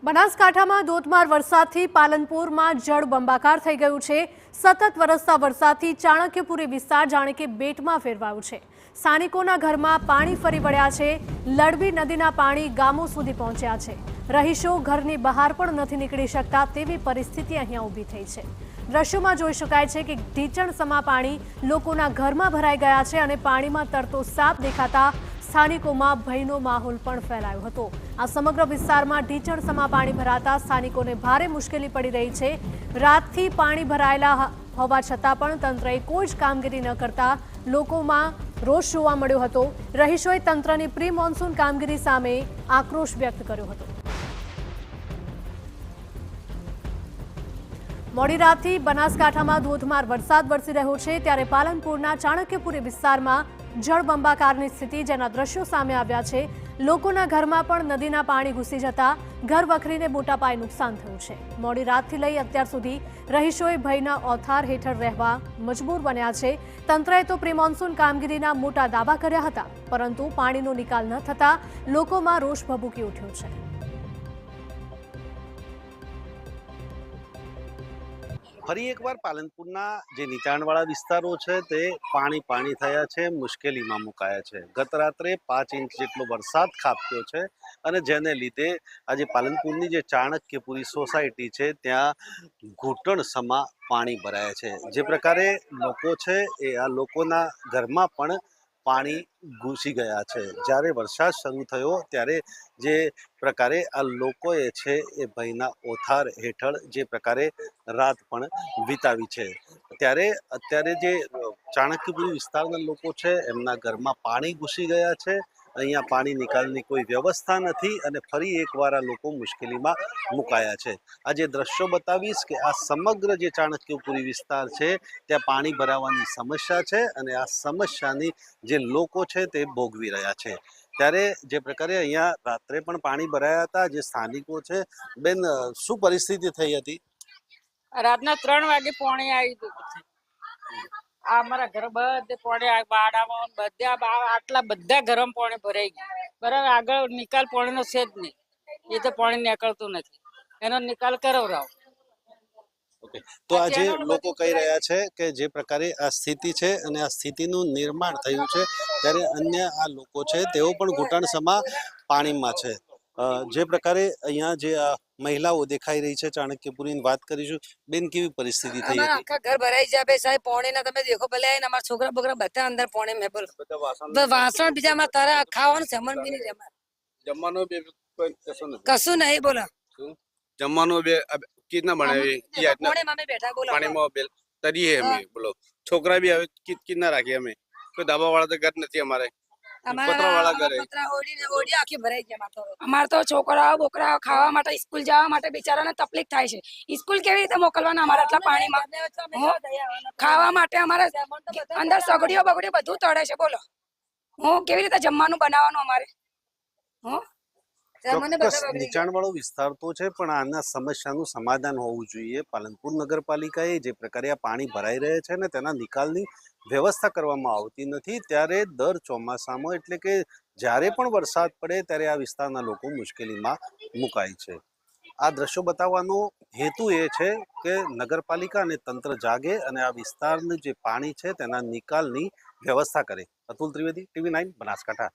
બનાસકાંઠામાં ધોધમાર વરસાદથી પાલનપુરમાં જળબંબાકાર થઈ ગયું છે। સતત વરસતા વરસાદથી ચાણક્યપુરી વિસ્તાર જાણે કે બેટમાં ફેરવાયું છે। સ્થાનિકોના ઘરમાં પાણી ફરી વળ્યા છે। લડબી નદીના પાણી ગામો સુધી પહોંચ્યા છે। રહીશો ઘરની બહાર પણ નથી નીકળી શકતા તેવી પરિસ્થિતિ અહીંયા ઊભી થઈ છે। દ્રશ્યોમાં જોઈ શકાય છે કે ઢીચણસમા પાણી લોકોના ઘરમાં ભરાઈ ગયા છે અને પાણીમાં તરતો સાપ દેખાતા સ્થાનિકોમાં ભયનો માહોલ પણ ફેલાયો હતો। આ સમગ્ર વિસ્તારમાં ઢીચણસમા પાણી ભરાતા સ્થાનિકોને ભારે મુશ્કેલી પડી રહી છે। રાતથી પાણી ભરાયેલા હોવા છતાં પણ તંત્રએ કોઈ જ કામગીરી ન કરતા લોકોમાં રોષ જોવા મળ્યો હતો। રહીશોએ તંત્રની પ્રી મોન્સૂન કામગીરી સામે આક્રોશ વ્યક્ત કર્યો હતો। મોડી રાતથી બનાસકાંઠામાં ધોધમાર વરસાદ વરસી રહ્યો છે ત્યારે પાલનપુરના ચાણક્યપુરી વિસ્તારમાં જળબંબાકારની સ્થિતિ જેના દ્રશ્યો સામે આવ્યા છે। લોકોના ઘરમાં પણ નદીના પાણી ઘૂસી જતા ઘર વખરીને મોટા પાયે નુકસાન થયું છે। મોડી રાતથી લઈ અત્યાર સુધી રહીશોએ ભયના ઓથાર હેઠળ રહેવા મજબૂર બન્યા છે। તંત્રએ તો પ્રી મોન્સૂન કામગીરીના મોટા દાવા કર્યા હતા પરંતુ પાણીનો નિકાલ ન થતા લોકોમાં રોષ ભભૂકી ઉઠ્યો છે। ફરી એકવાર પાલનપુરના જે નીચાણવાળા વિસ્તારો છે તે પાણી થયા છે, મુશ્કેલીમાં મુકાયા છે। ગત રાત્રે 5 ઇંચ જેટલો વરસાદ ખાબક્યો છે અને જેને લીધે આજે પાલનપુરની જે ચાણક્યપુરી સોસાયટી છે ત્યાં ઘૂંટણસમા પાણી ભરાયા છે। જે પ્રકારે લોકો છે એ આ લોકોના ઘરમાં પણ પાણી ઘૂસી ગયા છે। જ્યારે વરસાદ શરૂ થયો ત્યારે જે પ્રકારે આ લોકોએ છે એ ભયના ઓથાર હેઠળ જે પ્રકારે રાત પણ વિતાવી છે। ત્યારે અત્યારે જે ચાણક્યપુરી વિસ્તારના લોકો છે એમના ઘરમાં પાણી ઘૂસી ગયા છે। અહીંયા પાણી નિકાલની કોઈ વ્યવસ્થા નથી અને ફરી એકવાર આ લોકો મુશ્કેલીમાં મુકાયા છે। આ જે દ્રશ્યો બતાવીશ કે આ સમગ્ર જે ચાણક્યપુરી વિસ્તાર છે ત્યાં પાણી ભરાવાની સમસ્યા છે અને આ સમસ્યાની જે લોકો છે તે ભોગવી રહ્યા છે। ત્યારે જે પ્રકારે અહીંયા રાત્રે પણ પાણી ભરાયા હતા, જે સ્થાનિકો છે, બેન શું પરિસ્થિતિ થઈ હતી? રાતના 3 વાગે પાણી આવી ગયું। આ અમારા ઘર બધે પાણી બાડામાં બધા આટલા બધા ગરમ પાણી ભરાઈ ગયું। બરાબર, આગળ નિકાલ પાણીનો છે જ નહીં, એ તો પાણી નીકળતું નથી, એનો નિકાલ કરાવરાવો। ઓકે, તો આજે લોકો કહી રહ્યા છે કે જે પ્રકારે આ સ્થિતિ છે અને આ સ્થિતિનું નિર્માણ થયું છે ત્યારે અન્ય આ લોકો છે તેઓ પણ ઘૂંટણસમા પાણીમાં છે। જે પ્રકારે અહીંયા જે આ મહિલાઓ દેખાઈ રહી છે ચાણક્યપુરીની વાત કરીશું। બેન, કેવી પરિસ્થિતિ થઈ હતી? આખા ઘર ભરાઈ જાય બે સાહેબ, પાણી ના તમે દેખો ભલે આવીને અમારા છોકરા બોકરા બધા અંદર પાણી મેં બોલો વાસણ બીજા માં તારા ખાવાનું જમણ બી નહીં જમવાનું કશું નહીં બોલો જમવાનું બે कितना बनाए पानी में तरी है हमें बोलो छोकरा भी कितना राखी हमें कोई दाबा वाला तो घर नहीं हमारे पत्रा वाला घर है। અમારે તો છોકરાઓ બોકરા ખાવા માટે સ્કૂલ જવા માટે બિચારાને તકલીફ થાય છે। સ્કૂલ કેવી રીતે મોકલવાના અમારે આટલા પાણીમાં? ખાવા માટે અમારે અંદર સગડીઓ બગડીઓ બધું તળે છે બોલો, હું કેવી રીતે જમવાનું બનાવવાનું અમારે? નીચાણવાળો વિસ્તાર તો છે પણ આના સમસ્યાનું સમાધાન હોવું જોઈએ। પાલનપુર નગરપાલિકાએ જે પ્રકારે આ પાણી ભરાઈ રહે છે ને તેના નિકાલની વ્યવસ્થા કરવામાં આવતી નથી ત્યારે દર ચોમાસામાં એટલે કે જ્યારે પણ વરસાદ પડે ત્યારે આ વિસ્તારના લોકો મુશ્કેલીમાં મુકાય છે। આ દ્રશ્યો બતાવવાનો હેતુ એ છે કે નગરપાલિકા અને તંત્ર જાગે અને આ વિસ્તારનું જે પાણી છે તેના નિકાલની વ્યવસ્થા કરે। અતુલ ત્રિવેદી, TV9 બનાસકાંઠા।